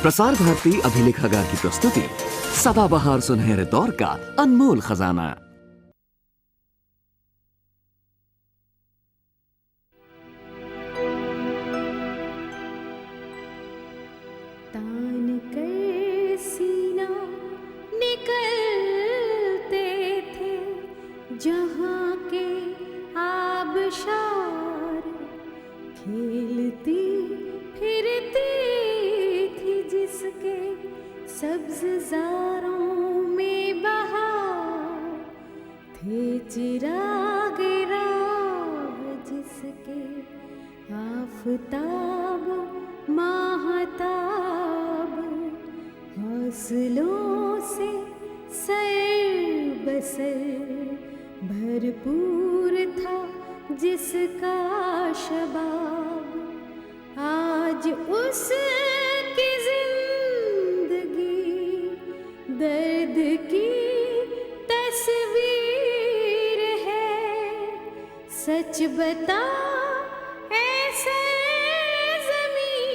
प्रसार भारती अभिलेखागार की प्रस्तुति सदाबहार सुनहरे दौर का अनमोल खजाना। तान कर सीना निकलते थे जहाँ के आबशार, खेलती फिरती थी जिसके सब्ज़ारों में बहार, थे चिराग राह जिसके आफताब माहताब, हौसलों से सर बसर भरपूर था जिसका शबाब, आज उसकी जिंदगी दर्द की तस्वीर है। सच बता ऐसे ज़मीं,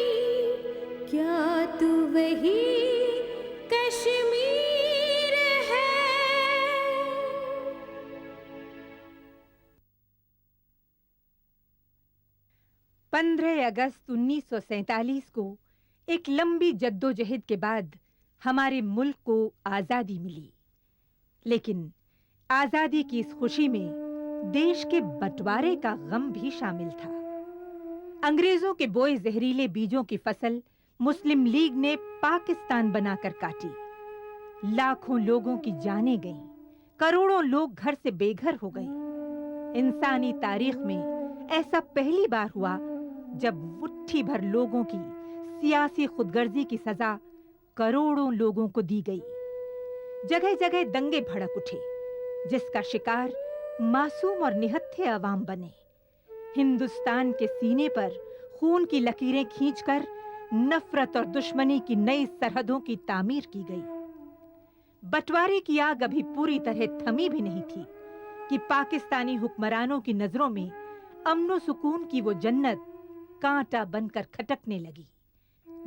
क्या तू वही कश्मीर है? 15 अगस्त 1947 को एक लंबी जद्दोजहद के बाद हमारे मुल्क को आज़ादी मिली, लेकिन आज़ादी की इस खुशी में देश के बंटवारे का गम भी शामिल था। अंग्रेजों के बोए जहरीले बीजों की फसल मुस्लिम लीग ने पाकिस्तान बनाकर काटी। लाखों लोगों की जानें गईं, करोड़ों लोग घर से बेघर हो गए। इंसानी तारीख में ऐसा पहली बार हुआ जब मुट्ठी भर लोगों की सियासी खुदगर्जी की सजा करोड़ों लोगों को दी गई। जगह जगह दंगे भड़क उठे, जिसका शिकार मासूम और निहत्थे अवाम बने। हिंदुस्तान के सीने पर खून की लकीरें खींचकर नफरत और दुश्मनी की नई सरहदों की तामीर की गई। बंटवारे की आग अभी पूरी तरह थमी भी नहीं थी कि पाकिस्तानी हुक्मरानों की नजरों में अमन सुकून की वो जन्नत कांटा बनकर खटकने लगी,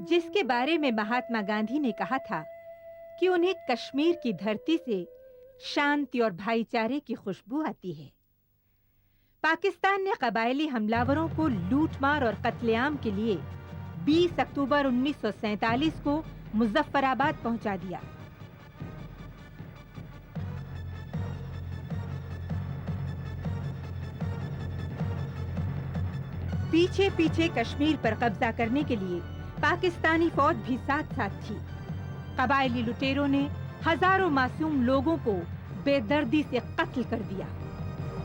जिसके बारे में महात्मा गांधी ने कहा था कि उन्हें कश्मीर की धरती से शांति और भाईचारे की खुशबू आती है। पाकिस्तान ने कबायली हमलावरों को लूटमार और कत्लेआम के लिए 20 अक्टूबर 1947 को मुजफ्फराबाद पहुंचा दिया। पीछे पीछे कश्मीर पर कब्जा करने के लिए पाकिस्तानी फौज भी साथ साथ थी। कबायली लुटेरों ने हजारों मासूम लोगों को बेदर्दी से कत्ल कर दिया।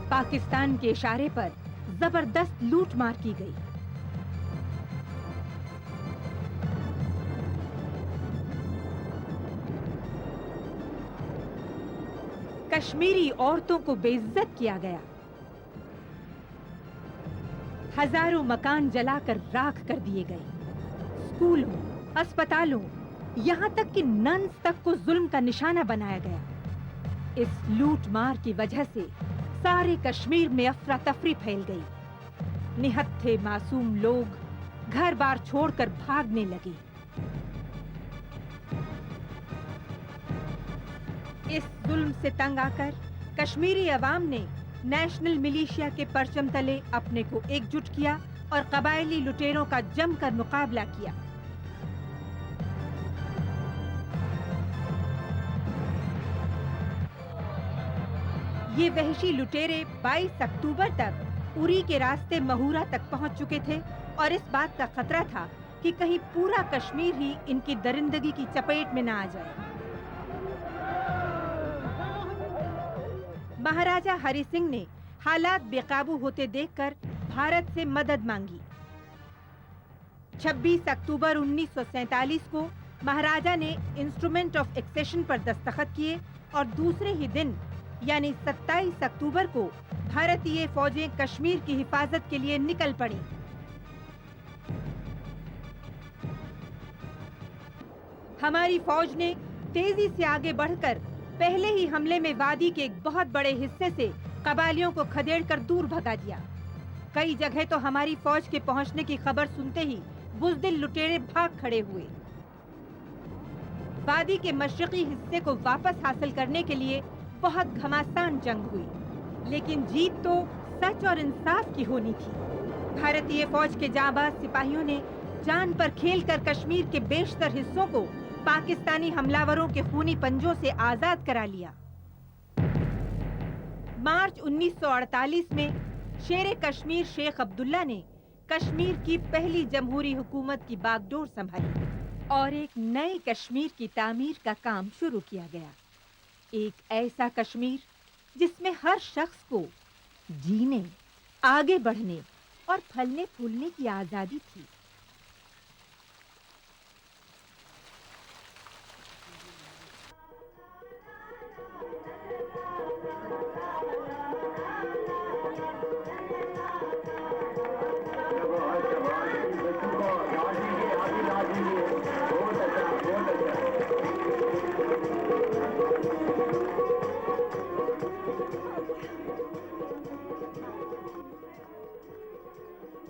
पाकिस्तान के इशारे पर जबरदस्त लूटमार की गई। कश्मीरी औरतों को बेइज्जत किया गया। हजारों मकान जलाकर राख कर दिए गए। स्कूलों, अस्पतालों, यहाँ तक कि नन्स तक को जुल्म का निशाना बनाया गया। इस लूट मार की वजह से सारे कश्मीर में अफरा तफरी फैल गई। निहत्थे मासूम लोग घर बार छोड़कर भागने लगे। इस जुल्म से तंग आकर कश्मीरी अवाम ने नेशनल मिलिशिया के परचम तले अपने को एकजुट किया और कबायली लुटेरों का जमकर मुकाबला किया। ये वहशी लुटेरे 22 अक्टूबर तक उरी के रास्ते महूरा तक पहुंच चुके थे और इस बात का खतरा था कि कहीं पूरा कश्मीर ही इनकी दरिंदगी की चपेट में न आ जाए। महाराजा हरि सिंह ने हालात बेकाबू होते देखकर भारत से मदद मांगी। 26 अक्टूबर 1947 को महाराजा ने इंस्ट्रूमेंट ऑफ एक्सेशन पर दस्तखत किए और दूसरे ही दिन यानी 27 अक्टूबर को भारतीय फौजें कश्मीर की हिफाजत के लिए निकल पड़ी। हमारी फौज ने तेजी से आगे बढ़कर पहले ही हमले में वादी के एक बहुत बड़े हिस्से से कबायलियों को खदेड़कर दूर भगा दिया। कई जगह तो हमारी फौज के पहुंचने की खबर सुनते ही बुज़दिल लुटेरे भाग खड़े हुए। वादी के मशरकी हिस्से को वापस हासिल करने के लिए बहुत घमासान जंग हुई, लेकिन जीत तो सच और इंसाफ की होनी थी। भारतीय फौज के जांबाज सिपाहियों ने जान पर खेलकर कश्मीर के बेशतर हिस्सों को पाकिस्तानी हमलावरों के खूनी पंजों से आजाद करा लिया। मार्च 1948 में शेरे कश्मीर शेख अब्दुल्ला ने कश्मीर की पहली जमहूरी हुकूमत की बागडोर संभाली और एक नए कश्मीर की तामीर का काम शुरू किया गया। एक ऐसा कश्मीर जिसमें हर शख्स को जीने, आगे बढ़ने और फलने फूलने की आजादी थी।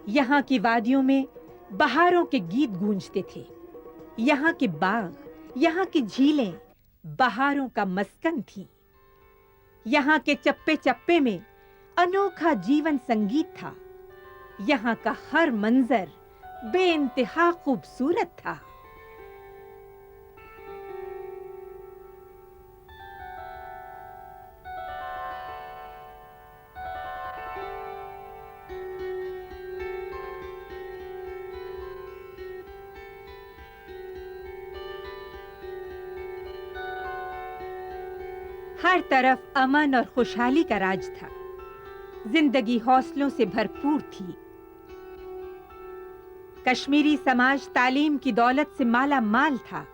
यहाँ की वादियों में बहारों के गीत गूंजते थे। यहाँ के बाग, यहाँ की झीलें बहारों का मस्कन थीं। यहाँ के चप्पे चप्पे में अनोखा जीवन संगीत था। यहाँ का हर मंजर बेइंतहा खूबसूरत था। हर तरफ अमन और खुशहाली का राज था। जिंदगी हौसलों से भरपूर थी। कश्मीरी समाज तालीम की दौलत से माला माल था।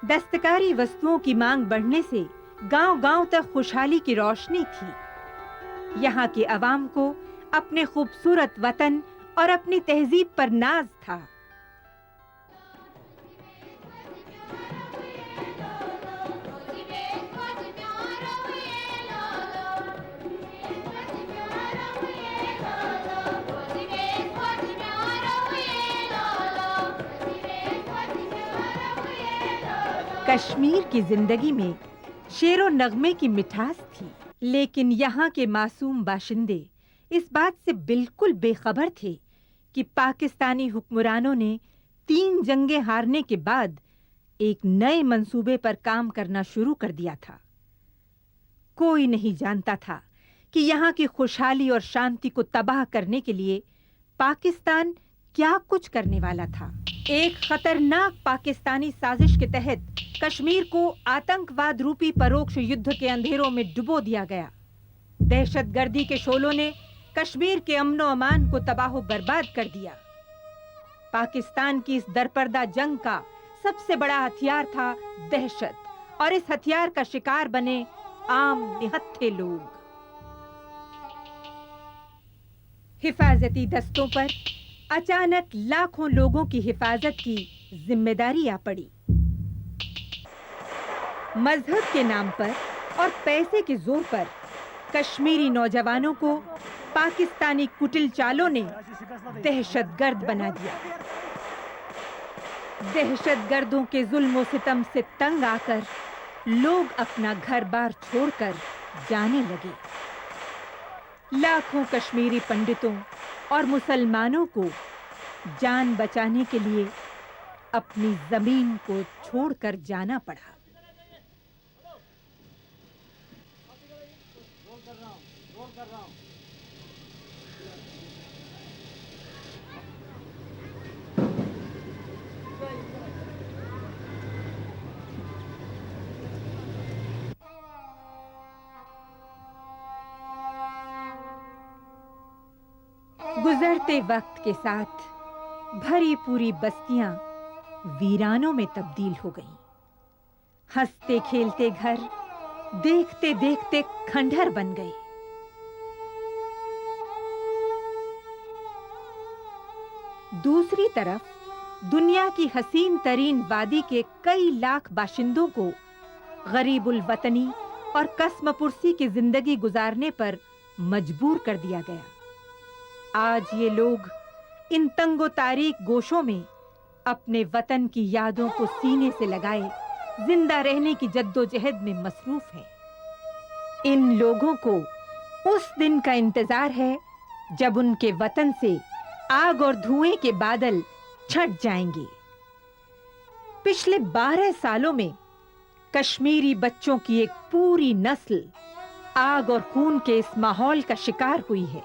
दस्तकारी वस्तुओं की मांग बढ़ने से गांव-गांव तक खुशहाली की रोशनी थी। यहाँ के अवाम को अपने खूबसूरत वतन और अपनी तहजीब पर नाज था। कश्मीर की जिंदगी में शेरो नगमे की मिठास थी, लेकिन यहाँ के मासूम बाशिंदे इस बात से बिल्कुल बेखबर थे कि पाकिस्तानी हुक्मरानों ने 3 जंगें हारने के बाद एक नए मंसूबे पर काम करना शुरू कर दिया था। कोई नहीं जानता था कि यहाँ की खुशहाली और शांति को तबाह करने के लिए पाकिस्तान क्या कुछ करने वाला था। एक खतरनाक पाकिस्तानी साजिश के तहत कश्मीर को आतंकवाद रूपी परोक्ष युद्ध के अंधेरों में डुबो दिया गया। दहशतगर्दी के शोलों ने कश्मीर के अमन और अमान को तबाह बर्बाद कर दिया। पाकिस्तान की इस दरपर्दा जंग का सबसे बड़ा हथियार था दहशत, और इस हथियार का शिकार बने आम निहत्थे लोग। हिफाजती दस्तों पर अचानक लाखों लोगों की हिफाजत की जिम्मेदारी आ पड़ी। मजहब के नाम पर और पैसे के जोर पर कश्मीरी नौजवानों को पाकिस्तानी कुटिल चालों ने दहशतगर्द बना दिया। दहशतगर्दों के जुल्म और सितम से तंग आकर लोग अपना घर-बार छोड़कर जाने लगे। लाखों कश्मीरी पंडितों और मुसलमानों को जान बचाने के लिए अपनी जमीन को छोड़कर जाना पड़ा। गुजरते वक्त के साथ भरी पूरी बस्तियां वीरानों में तब्दील हो गईं। हंसते खेलते घर देखते देखते खंडहर बन गए। दूसरी तरफ दुनिया की हसीन तरीन वादी के कई लाख बाशिंदों को गरीबुल वतनी और कस्मपुरसी की जिंदगी गुजारने पर मजबूर कर दिया गया। आज ये लोग इन तंगो तारीक गोशों में अपने वतन की यादों को सीने से लगाए जिंदा रहने की जद्दोजहद में मसरूफ हैं। इन लोगों को उस दिन का इंतजार है जब उनके वतन से आग और धुएं के बादल छट जाएंगे। पिछले 12 सालों में कश्मीरी बच्चों की एक पूरी नस्ल आग और खून के इस माहौल का शिकार हुई है।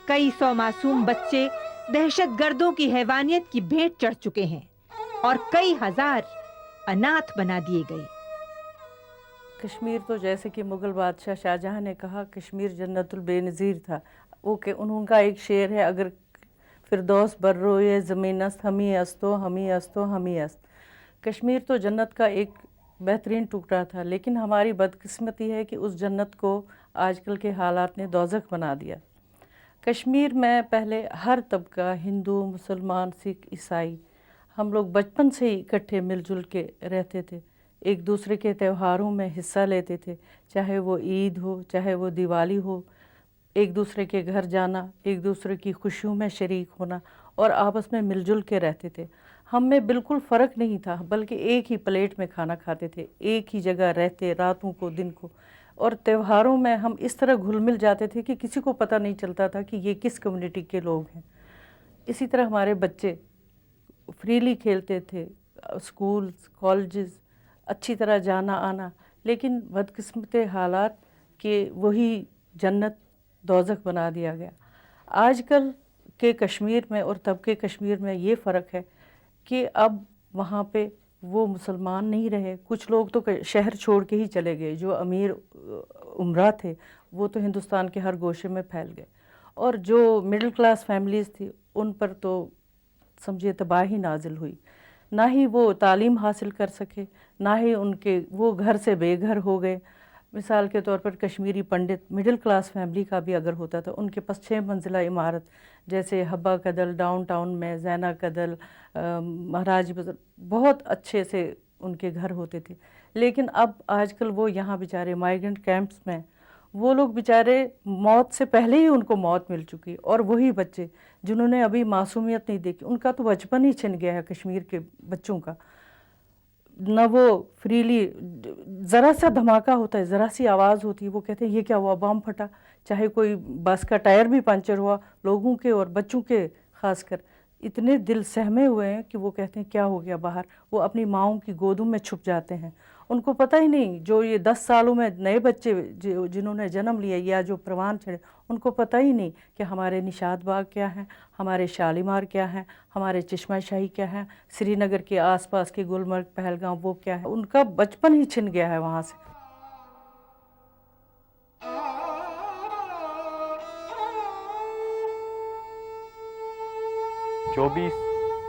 कई सौ मासूम बच्चे दहशतगर्दों की हैवानियत की भेंट चढ़ चुके हैं और कई हजार अनाथ बना दिए गए। कश्मीर तो जैसे कि मुग़ल बादशाह शाहजहां ने कहा, कश्मीर जन्नतुल बेनज़ीर था। वो के उनका एक शेर है, अगर फिरदौस बर्रोए ज़मीनस्त हमी अस्तो हमी अस्तो हमी अस्त। कश्मीर तो जन्नत का एक बेहतरीन टुकड़ा था, लेकिन हमारी बदकिस्मती है कि उस जन्नत को आजकल के हालात ने दोज़ख बना दिया। कश्मीर में पहले हर तबका, हिंदू, मुसलमान, सिख, ईसाई, हम लोग बचपन से ही इकट्ठे मिलजुल के रहते थे। एक दूसरे के त्योहारों में हिस्सा लेते थे, चाहे वो ईद हो, चाहे वो दिवाली हो। एक दूसरे के घर जाना, एक दूसरे की खुशियों में शरीक होना और आपस में मिलजुल के रहते थे। हम में बिल्कुल फ़र्क नहीं था, बल्कि एक ही प्लेट में खाना खाते थे, एक ही जगह रहते, रातों को दिन को। और त्योहारों में हम इस तरह घुल मिल जाते थे कि किसी को पता नहीं चलता था कि ये किस कम्युनिटी के लोग हैं। इसी तरह हमारे बच्चे फ्रीली खेलते थे, स्कूल, कॉलेजेस, अच्छी तरह जाना आना। लेकिन बदकिस्मत हालात के वही जन्नत दोज़ख बना दिया गया। आजकल के कश्मीर में और तब के कश्मीर में ये फ़र्क है कि अब वहाँ पे वो मुसलमान नहीं रहे। कुछ लोग तो शहर छोड़ के ही चले गए। जो अमीर उमरा थे वो तो हिंदुस्तान के हर गोशे में फैल गए, और जो मिडिल क्लास फैमिलीज़ थी उन पर तो समझिए तबाही नाजिल हुई। ना ही वो तालीम हासिल कर सके, ना ही उनके वो घर से बेघर हो गए। मिसाल के तौर पर कश्मीरी पंडित मिडिल क्लास फैमिली का भी अगर होता था, उनके पास 6 मंजिला इमारत, जैसे हब्बा कदल डाउनटाउन में, जैना कदल, महाराज बाजार, बहुत अच्छे से उनके घर होते थे। लेकिन अब आजकल वो यहाँ बेचारे माइग्रेंट कैंप्स में, वो लोग बेचारे मौत से पहले ही उनको मौत मिल चुकी। और वही बच्चे जिन्होंने अभी मासूमियत नहीं देखी, उनका तो बचपन ही छिन गया है कश्मीर के बच्चों का। न वो फ्रीली, ज़रा सा धमाका होता है, ज़रा सी आवाज़ होती है, वो कहते हैं ये क्या हुआ, बम फटा। चाहे कोई बस का टायर भी पंचर हुआ, लोगों के और बच्चों के ख़ासकर इतने दिल सहमे हुए हैं कि वो कहते हैं क्या हो गया बाहर। वो अपनी माँओं की गोदों में छुप जाते हैं। उनको पता ही नहीं, जो ये 10 सालों में नए बच्चे जिन्होंने जन्म लिया या जो परवान चढ़े, उनको पता ही नहीं कि हमारे निशात बाग क्या है, हमारे शालीमार क्या है, हमारे चश्मा शाही क्या है, श्रीनगर के आसपास के गुलमर्ग, पहलगाम वो क्या है। उनका बचपन ही छिन गया है वहाँ से। 24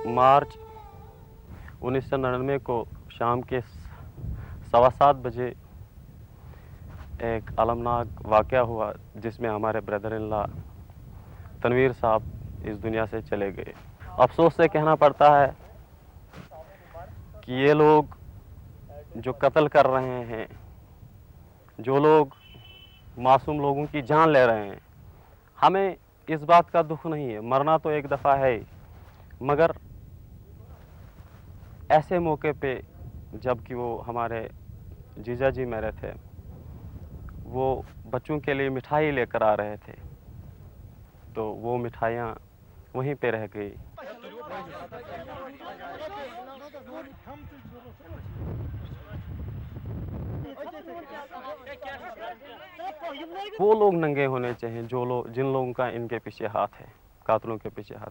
मार्च 1999 को शाम के 7:15 बजे एक अलमनाक वाक़या हुआ, जिसमें हमारे ब्रदर इन लॉ तनवीर साहब इस दुनिया से चले गए। अफसोस से कहना पड़ता है कि ये लोग जो कत्ल कर रहे हैं, जो लोग मासूम लोगों की जान ले रहे हैं, हमें इस बात का दुख नहीं है। मरना तो एक दफ़ा है ही, मगर ऐसे मौके पे जबकि वो हमारे जीजा जी मेरे थे, वो बच्चों के लिए मिठाई लेकर आ रहे थे, तो वो मिठाइयाँ वहीं पे रह गई। वो लोग नंगे होने चाहिए जिन लोगों का इनके पीछे हाथ है, कातलों के पीछे हाथ,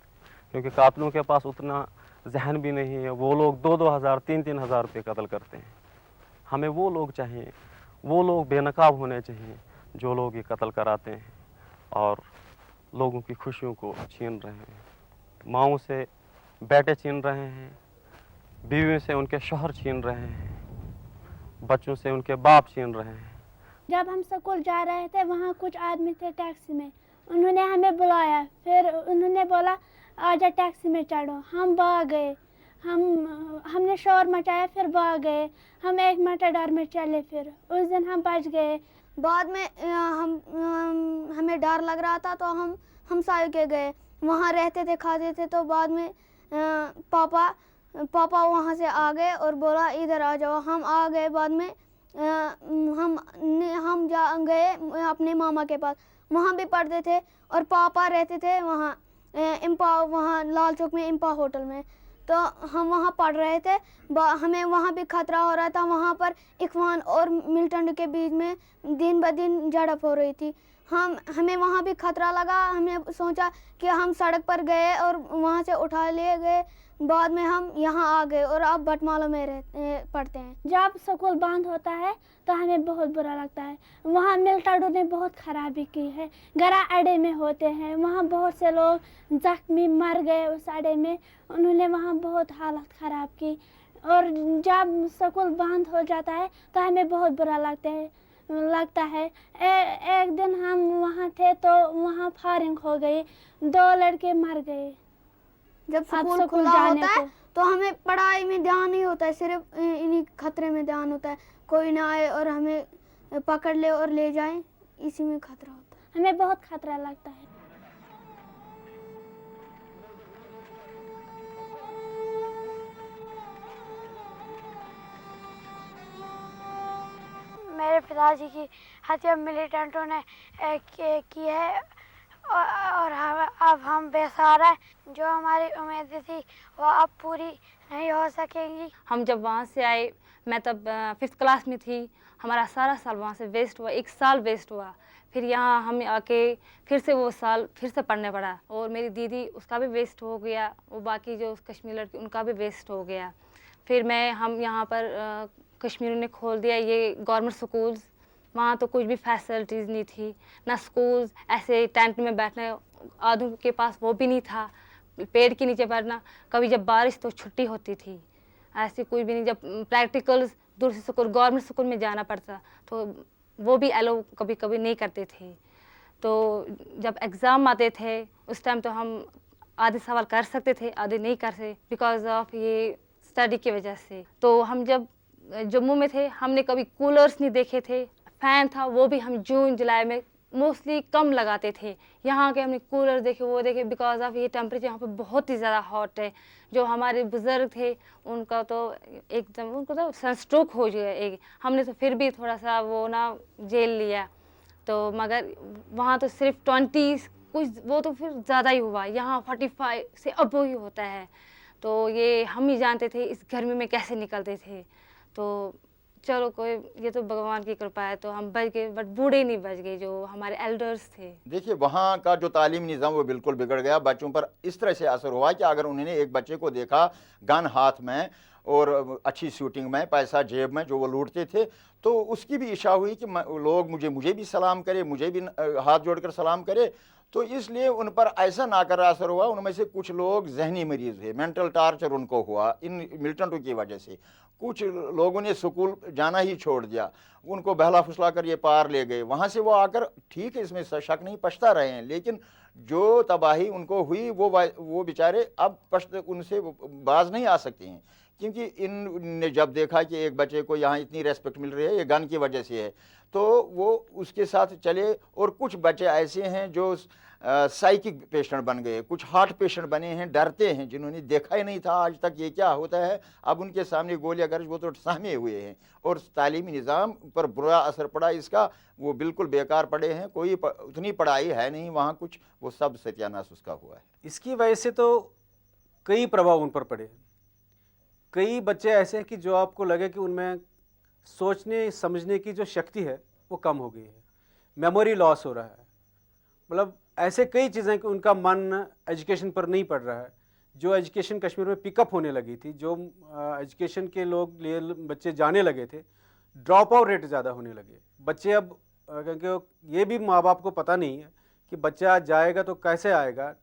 क्योंकि कातलों के पास उतना जहन भी नहीं है। वो लोग 2-2 हज़ार 3-3 हज़ार रुपये कत्ल करते हैं। हमें वो लोग चाहिए, वो लोग बेनकाब होने चाहिए जो लोग ये कत्ल कराते हैं और लोगों की खुशियों को छीन रहे हैं। माँओं से बेटे छीन रहे हैं, बीवियों से उनके शौहर छीन रहे हैं, बच्चों से उनके बाप छीन रहे हैं। जब हम स्कूल जा रहे थे, वहाँ कुछ आदमी थे टैक्सी में, उन्होंने हमें बुलाया, फिर उन्होंने बोला आजा टैक्सी में चढ़ो। हम भाग गए, हमने शोर मचाया, फिर भाग गए। हम एक मेटाडोर में चले, फिर उस दिन हम बच गए। बाद में हमें डर लग रहा था, तो हम हमसाये के गए, वहाँ रहते थे, खाते थे। तो बाद में पापा वहाँ से आ गए और बोला इधर आ जाओ। हम आ गए। बाद में हम जा गए अपने मामा के पास, वहाँ भी पढ़ते थे। और पापा रहते थे वहाँ वहाँ लाल चौक में इम्पा होटल में, तो हम वहाँ पढ़ रहे थे। हमें वहाँ भी खतरा हो रहा था। वहाँ पर इखवान और मिलिटेंट के बीच में दिन ब दिन झड़प हो रही थी। हमें वहाँ भी खतरा लगा। हमने सोचा कि हम सड़क पर गए और वहाँ से उठा लिए गए। बाद में हम यहाँ आ गए और अब बटमाला में पढ़ते हैं। जब स्कूल बंद होता है तो हमें बहुत बुरा लगता है। वहाँ मिलिटेंटों ने बहुत खराबी की है। गरा अड्डे में होते हैं, वहाँ बहुत से लोग जख्मी मर गए उस अड्डे में। उन्होंने वहाँ बहुत हालत ख़राब की। और जब स्कूल बंद हो जाता है तो हमें बहुत बुरा लगता है। एक दिन हम वहाँ थे तो वहाँ फायरिंग हो गई, 2 लड़के मर गए। जब स्कूल खुला होता है तो हमें पढ़ाई में ध्यान नहीं होता है, सिर्फ इन्हीं खतरे में ध्यान होता है। कोई ना आए और हमें पकड़ ले और ले जाए, इसी में खतरा होता है। हमें बहुत खतरा लगता है। मेरे पिताजी की हत्या मिलिटेंटों ने की है और अब हम बेसहारा हैं। जो हमारी उम्मीदें थी वो अब पूरी नहीं हो सकेंगी। हम जब वहाँ से आए, मैं तब 5th क्लास में थी। हमारा सारा साल वहाँ से वेस्ट हुआ, 1 साल वेस्ट हुआ। फिर यहाँ हम आके फिर से वो साल फिर से पढ़ने पड़ा। और मेरी दीदी, उसका भी वेस्ट हो गया। वो बाकी जो कश्मीर लड़की, उनका भी वेस्ट हो गया। फिर हम यहाँ पर कश्मीर ने खोल दिया ये गवर्नमेंट स्कूल्स। वहाँ तो कुछ भी फैसिलिटीज़ नहीं थी, ना स्कूल्स, ऐसे टेंट में बैठने आदमी के पास वो भी नहीं था, पेड़ के नीचे बैठना। कभी जब बारिश तो छुट्टी होती थी, ऐसी कोई भी नहीं। जब प्रैक्टिकल्स दूसरे स्कूल, गवर्नमेंट स्कूल में जाना पड़ता तो वो भी अलाउ कभी कभी नहीं करते थे। तो जब एग्ज़ाम आते थे उस टाइम तो हम आधे सवाल कर सकते थे, आधे नहीं कर सकते, बिकॉज ऑफ ये स्टडी की वजह से। तो हम जब जम्मू में थे हमने कभी कूलर्स नहीं देखे थे, फ़ैन था वो भी हम जून जुलाई में मोस्टली कम लगाते थे। यहाँ के हमने कूलर देखे, वो देखे, बिकॉज ऑफ ये टेम्परेचर यहाँ पे बहुत ही ज़्यादा हॉट है। जो हमारे बुज़ुर्ग थे उनको तो सनस्ट्रोक हो गया। हमने तो फिर भी थोड़ा सा वो ना झेल लिया। तो मगर वहाँ तो सिर्फ 20 कुछ, वो तो फिर ज़्यादा ही हुआ। यहाँ 45 से अब ही होता है। तो ये हम ही जानते थे इस गर्मी में कैसे निकलते थे। तो चलो कोई, ये तो भगवान की कृपा है, तो हम बच गए, बट बूढ़े नहीं बच गए जो हमारे एल्डर्स थे। देखिए, वहाँ का जो तालीमी निज़ाम वो बिल्कुल बिगड़ गया। बच्चों पर इस तरह से असर हुआ कि अगर उन्होंने एक बच्चे को देखा गन हाथ में और अच्छी शूटिंग में, पैसा जेब में जो वो लूटते थे, तो उसकी भी इच्छा हुई कि लोग मुझे भी सलाम करे, मुझे भी हाथ जोड़कर सलाम करे। तो इसलिए उन पर ऐसा नाकर असर हुआ। उनमें से कुछ लोग जहनी मरीज हुए, मेंटल टार्चर उनको हुआ इन मिलिटेंटों की वजह से। कुछ लोगों ने स्कूल जाना ही छोड़ दिया, उनको बहला फुसला कर ये पार ले गए। वहाँ से वो आकर, ठीक है इसमें शक नहीं, पछता रहे हैं, लेकिन जो तबाही उनको हुई वो बेचारे अब उनसे बाज नहीं आ सकते हैं। क्योंकि इनने जब देखा कि एक बच्चे को यहाँ इतनी रेस्पेक्ट मिल रही है, ये गन की वजह से है, तो वो उसके साथ चले। और कुछ बच्चे ऐसे हैं जो साइकिक पेशेंट बन गए, कुछ हार्ट पेशेंट बने हैं, डरते हैं, जिन्होंने देखा ही नहीं था आज तक ये क्या होता है। अब उनके सामने गोलियां गर्ज, वो तो सहमे हुए हैं। और तालीमी निज़ाम पर बुरा असर पड़ा इसका, वो बिल्कुल बेकार पड़े हैं। कोई उतनी पढ़ाई है नहीं वहाँ कुछ, वो सब सत्यानाश उसका हुआ है। इसकी वजह से तो कई प्रभाव उन पर पड़े। कई बच्चे ऐसे हैं कि जो आपको लगे कि उनमें सोचने समझने की जो शक्ति है वो कम हो गई है, मेमोरी लॉस हो रहा है। मतलब ऐसे कई चीज़ें कि उनका मन एजुकेशन पर नहीं पड़ रहा है। जो एजुकेशन कश्मीर में पिकअप होने लगी थी, जो एजुकेशन के लिए बच्चे जाने लगे थे, ड्रॉप आउट रेट ज़्यादा होने लगे। बच्चे अब, क्योंकि ये भी माँ बाप को पता नहीं है कि बच्चा जाएगा तो कैसे आएगा।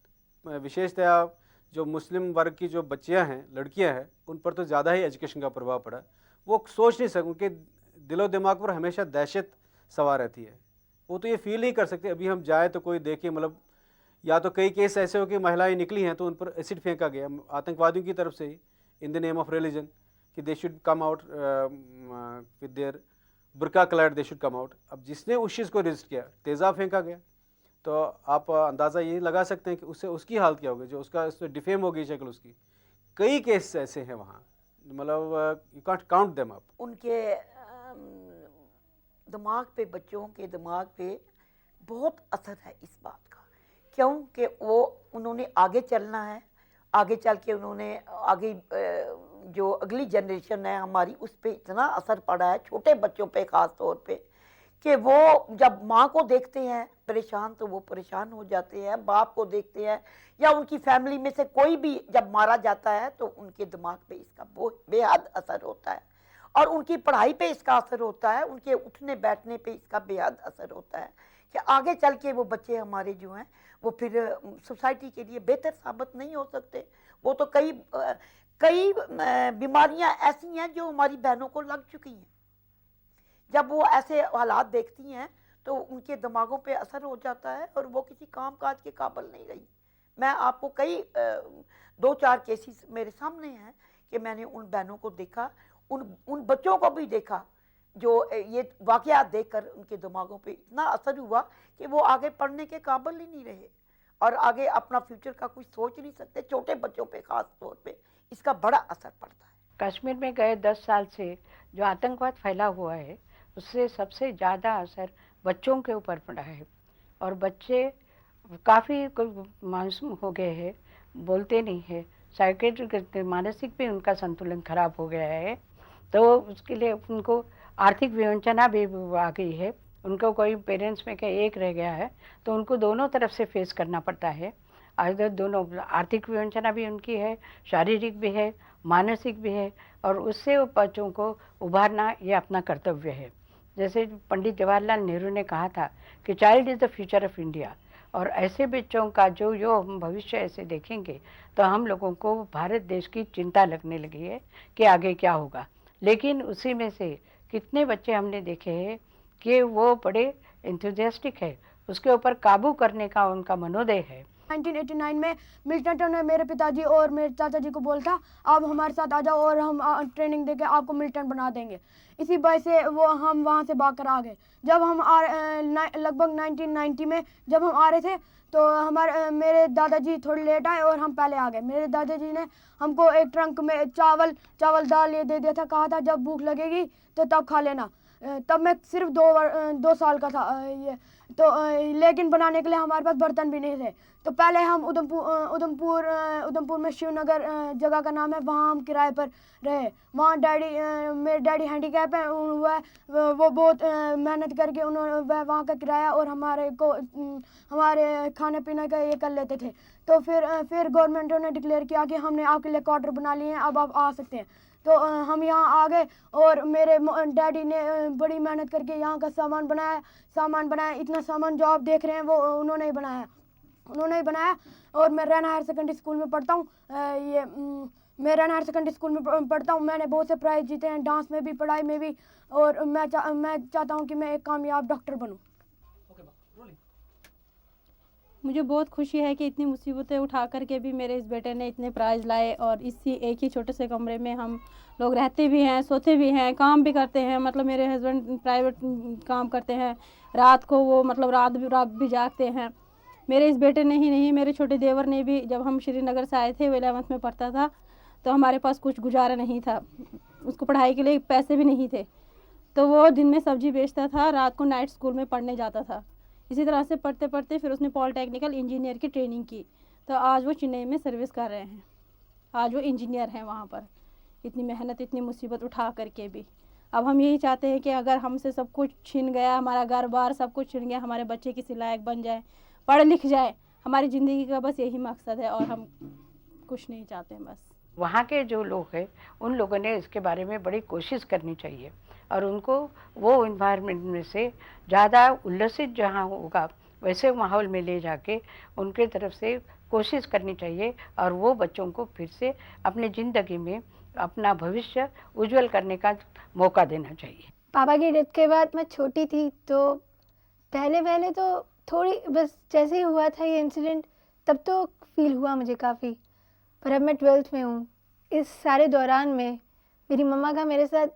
विशेषतः जो मुस्लिम वर्ग की जो बच्चियां हैं, लड़कियां हैं, उन पर तो ज़्यादा ही एजुकेशन का प्रभाव पड़ा। वो सोच नहीं सकते, उनके दिलो दिमाग पर हमेशा दहशत सवार रहती है। वो तो ये फील नहीं कर सकते अभी हम जाए तो कोई देखे। मतलब या तो कई केस ऐसे हो कि महिलाएं निकली हैं तो उन पर एसिड फेंका गया आतंकवादियों की तरफ से ही, in the name of religion, कि they should come out with their burqa clad, they should come out. अब जिसने उस चीज़ को रजिस्ट किया, तेज़ाब फेंका गया, तो आप अंदाज़ा ये लगा सकते हैं कि उससे उसकी हालत क्या होगी, जो उसका डिफेम हो गई शक्ल उसकी, कई केस ऐसे हैं वहाँ, मतलब you can't count them up. उनके दिमाग पे, बच्चों के दिमाग पे बहुत असर है इस बात का, क्योंकि उन्होंने आगे चलना है, आगे चल के उन्होंने आगे जो अगली जनरेशन है हमारी, उस पर इतना असर पड़ा है, छोटे बच्चों पे ख़ास तौर पे, कि वो जब माँ को देखते हैं परेशान तो वो परेशान हो जाते हैं, बाप को देखते हैं या उनकी फैमिली में से कोई भी जब मारा जाता है तो उनके दिमाग पे इसका बहुत बेहद असर होता है, और उनकी पढ़ाई पे इसका असर होता है, उनके उठने बैठने पे इसका बेहद असर होता है, कि आगे चल के वो बच्चे हमारे जो हैं वो फिर सोसाइटी के लिए बेहतर साबित नहीं हो सकते। वो तो कई बीमारियां ऐसी हैं जो हमारी बहनों को लग चुकी हैं, जब वो ऐसे हालात देखती हैं तो उनके दिमागों पे असर हो जाता है और वो किसी काम काज के काबिल नहीं रही। मैं आपको कई 2-4 केसेस मेरे सामने हैं कि मैंने उन बहनों को देखा, उन बच्चों को भी देखा जो ये वाक़यात देखकर उनके दिमागों पे इतना असर हुआ कि वो आगे पढ़ने के काबिल ही नहीं रहे और आगे अपना फ्यूचर का कुछ सोच नहीं सकते। छोटे बच्चों पे ख़ास तौर पे इसका बड़ा असर पड़ता है। कश्मीर में गए 10 साल से जो आतंकवाद फैला हुआ है उससे सबसे ज़्यादा असर बच्चों के ऊपर पड़ा है, और बच्चे काफ़ी मासूम हो गए हैं, बोलते नहीं है, साइकेट्रिक मानसिक भी उनका संतुलन खराब हो गया है, तो उसके लिए उनको आर्थिक विवंचना भी आ गई है। उनको कोई पेरेंट्स में कहीं एक रह गया है तो उनको दोनों तरफ से फेस करना पड़ता है। इधर दोनों आर्थिक विवंचना भी उनकी है, शारीरिक भी है, मानसिक भी है, और उससे बच्चों को उभारना ये अपना कर्तव्य है। जैसे पंडित जवाहरलाल नेहरू ने कहा था कि child is the future of India, और ऐसे बच्चों का जो हम भविष्य ऐसे देखेंगे तो हम लोगों को भारत देश की चिंता लगने लगी है कि आगे क्या होगा। लेकिन उसी में से कितने बच्चे हमने देखे हैं कि वो बड़े एंथुसियास्टिक है, उसके ऊपर काबू करने का उनका मनोदय है। 1989 में मिल्टन ने मेरे पिताजी और मेरे चाचा जी को बोला था आप हमारे साथ आ जाओ और हम ट्रेनिंग देके आपको मिल्टन बना देंगे। इसी वजह से हम वहाँ से भाग कर आ गए। जब हम लगभग 1990 में जब हम आ रहे थे तो मेरे दादाजी थोड़ी लेट आए और हम पहले आ गए। मेरे दादाजी ने हमको एक ट्रंक में चावल दाल ये दे दिया था, कहा था जब भूख लगेगी तो तब खा लेना। तब मैं सिर्फ 2 साल का था ये तो लेकिन बनाने के लिए हमारे पास बर्तन भी नहीं थे। तो पहले हम उधमपुर में शिवनगर जगह का नाम है, वहाँ हम किराए पर रहे। वहाँ मेरे डैडी हैंडीकैप हैं, वो बहुत मेहनत करके उन्होंने वहाँ का किराया और हमारे खाने पीने का ये कर लेते थे। तो फिर गवर्नमेंट ने डिक्लेयर किया कि हमने आपके लिए क्वार्टर बना लिए हैं, अब आप आ सकते हैं। तो हम यहाँ आ गए और मेरे डैडी ने बड़ी मेहनत करके यहाँ का सामान बनाया। इतना सामान जो आप देख रहे हैं वो उन्होंने ही बनाया। और मैं रैना हायर सेकेंडरी स्कूल में पढ़ता हूँ। मैं रैना हायर सेकेंडरी स्कूल में पढ़ता हूँ। मैंने बहुत से प्राइज़ जीते हैं, डांस में भी, पढ़ाई में भी, और मैं चाहता हूँ कि मैं एक कामयाब डॉक्टर बनूँ। मुझे बहुत खुशी है कि इतनी मुसीबतें उठा करके भी मेरे इस बेटे ने इतने प्राइज़ लाए, और इसी एक ही छोटे से कमरे में हम लोग रहते भी हैं, सोते भी हैं, काम भी करते हैं। मतलब मेरे हस्बैंड प्राइवेट काम करते हैं, रात को वो मतलब रात भी जागते हैं। मेरे इस बेटे ने ही नहीं, मेरे छोटे देवर ने भी, जब हम श्रीनगर से आए थे, वो 11th में पढ़ता था, तो हमारे पास कुछ गुजारा नहीं था, उसको पढ़ाई के लिए पैसे भी नहीं थे, तो वो दिन में सब्जी बेचता था, रात को नाइट स्कूल में पढ़ने जाता था। इसी तरह से पढ़ते पढ़ते फिर उसने पॉलिटेक्निकल इंजीनियर की ट्रेनिंग की, तो आज वो चेन्नई में सर्विस कर रहे हैं। आज वो इंजीनियर हैं वहाँ पर, इतनी मेहनत, इतनी मुसीबत उठा करके भी। अब हम यही चाहते हैं कि अगर हमसे सब कुछ छिन गया, हमारा घर बार सब कुछ छिन गया, हमारे बच्चे किसी लायक बन जाए, पढ़ लिख जाए, हमारी ज़िंदगी का बस यही मकसद है, और हम कुछ नहीं चाहते हैं। बस वहाँ के जो लोग हैं उन लोगों ने इसके बारे में बड़ी कोशिश करनी चाहिए, और उनको वो इन्वायरमेंट में से ज़्यादा उल्लसित जहाँ होगा वैसे माहौल में ले जाके उनके तरफ से कोशिश करनी चाहिए, और वो बच्चों को फिर से अपनी ज़िंदगी में अपना भविष्य उज्जवल करने का मौका देना चाहिए। पापा की डेथ के बाद मैं छोटी थी, तो पहले तो थोड़ी बस जैसे ही हुआ था ये इंसिडेंट, तब तो फील हुआ मुझे काफ़ी, पर अब मैं 12th में हूँ। इस सारे दौरान में मेरी मम्मा का मेरे साथ,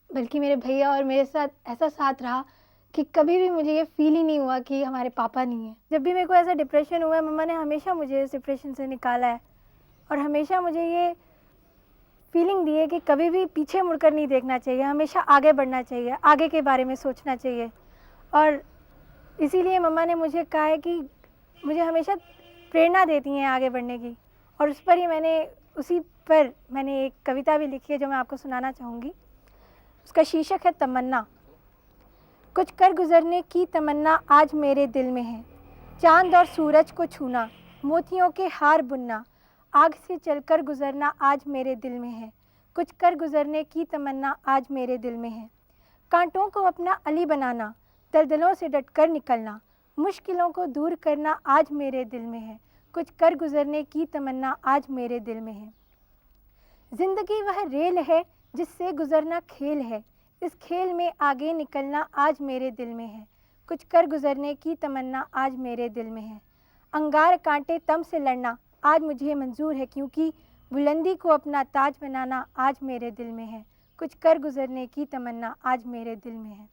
बल्कि मेरे भैया और मेरे साथ ऐसा साथ रहा कि कभी भी मुझे ये फील ही नहीं हुआ कि हमारे पापा नहीं हैं। जब भी मेरे को ऐसा डिप्रेशन हुआ है, मम्मा ने हमेशा मुझे इस डिप्रेशन से निकाला है, और हमेशा मुझे ये फीलिंग दी है कि कभी भी पीछे मुड़कर नहीं देखना चाहिए, हमेशा आगे बढ़ना चाहिए, आगे के बारे में सोचना चाहिए। और इसीलिए मम्मा ने मुझे कहा है कि मुझे हमेशा प्रेरणा देती हैं आगे बढ़ने की, और उस पर ही उसी पर मैंने एक कविता भी लिखी है जो मैं आपको सुनाना चाहूँगी। उसका शीर्षक है तमन्ना। कुछ कर गुजरने की तमन्ना आज मेरे दिल में है, चांद और सूरज को छूना, मोतियों के हार बुनना, आग से चलकर गुजरना आज मेरे दिल में है। कुछ कर गुजरने की तमन्ना आज मेरे दिल में है। कांटों को अपना अली बनाना, दलदलों से डटकर निकलना, मुश्किलों को दूर करना आज मेरे दिल में है। कुछ कर गुजरने की तमन्ना आज मेरे दिल में है। जिंदगी वह रेल है जिससे गुजरना खेल है, इस खेल में आगे निकलना आज मेरे दिल में है। कुछ कर गुजरने की तमन्ना आज मेरे दिल में है। अंगार कांटे तम से लड़ना आज मुझे मंजूर है, क्योंकि बुलंदी को अपना ताज बनाना आज मेरे दिल में है। कुछ कर गुजरने की तमन्ना आज मेरे दिल में है।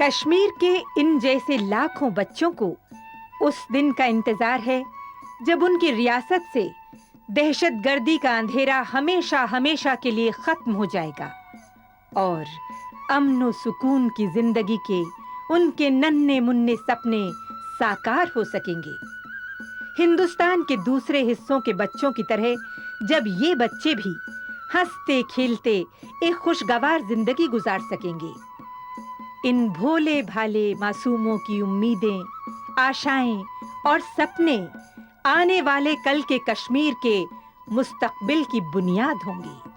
कश्मीर के इन जैसे लाखों बच्चों को उस दिन का इंतजार है जब उनकी रियासत से दहशतगर्दी का अंधेरा हमेशा हमेशा के लिए खत्म हो जाएगा और अमन और सुकून की जिंदगी के उनके नन्हे मुन्ने सपने साकार हो सकेंगे। हिंदुस्तान के दूसरे हिस्सों के बच्चों की तरह जब ये बच्चे भी हंसते खेलते एक खुशगवार जिंदगी गुजार सकेंगे। इन भोले भाले मासूमों की उम्मीदें, आशाएं और सपने आने वाले कल के कश्मीर के मुस्तकबिल की बुनियाद होंगी।